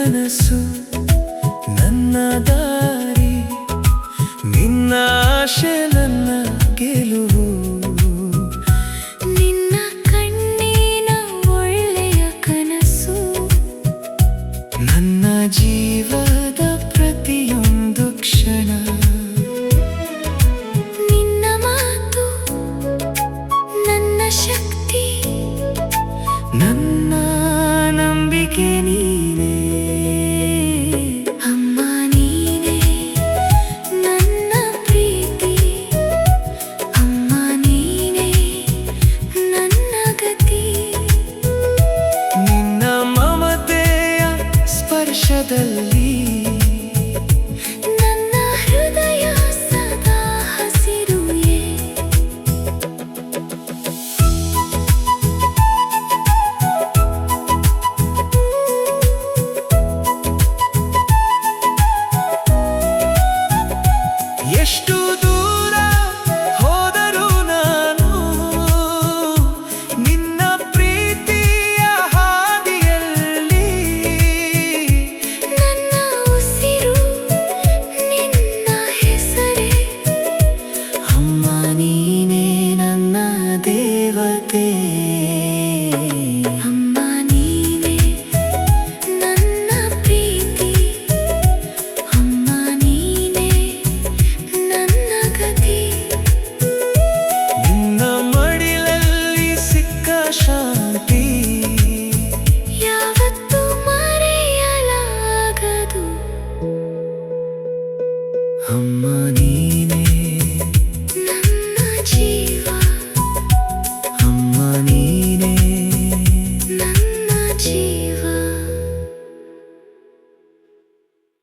ಕನಸು ನನ್ನ ದಾರಿ, ನಿನ್ನ ಆಶೆ ನನ್ನ ಗೆಲುವು. ನಿನ್ನ ಕಣ್ಣಿನ ಒಳ್ಳೆಯ ಕನಸು ನನ್ನ ಜೀವದ ಪ್ರತಿಯೊಂದು ಕ್ಷಣ. ನಿನ್ನ ಮಾತು ನನ್ನ ಶಕ್ತಿ, ನನ್ನ ನಂಬಿಕೆ ನೀನೇ. ಅಮ್ಮ ನೀನೇ ನನ್ನ ಪ್ರೀತಿ, ಅಮ್ಮ ನೀನೇ ನನ್ನ ಗತಿ. ನಿನ್ನ ಮಮತೆಯ ಸ್ಪರ್ಶದಲ್ಲಿ ನನ್ನ ಹೃದಯ ಸದಾ ಹಸಿರುಯೇ. ಎಷ್ಟು ದೂರ ಹೋದರೂ ನಾನು ನಿನ್ನ ಪ್ರೀತಿಯ ಹಾದಿಯಲ್ಲಿ. ನನ್ನ ಉಸಿರು ನಿನ್ನ ಹೆಸರೇ, ಅಮ್ಮ ನೀನೇ ನನ್ನ ದೇವತೆ. ಅಮ್ಮ ನೀನೇ ನನ್ನ ಪ್ರೀತಿ, ಅಮ್ಮ ನೀನೇ ನನ್ನ ಗತಿ. ನಿನ್ನ ಮಡಿಲಲ್ಲಿ ಸಿಕ್ಕ ಶಾಂತಿ ಯಾವತ್ತೂ ಮರೆಯಲಾಗದು. ಅಮ್ಮ ನೀ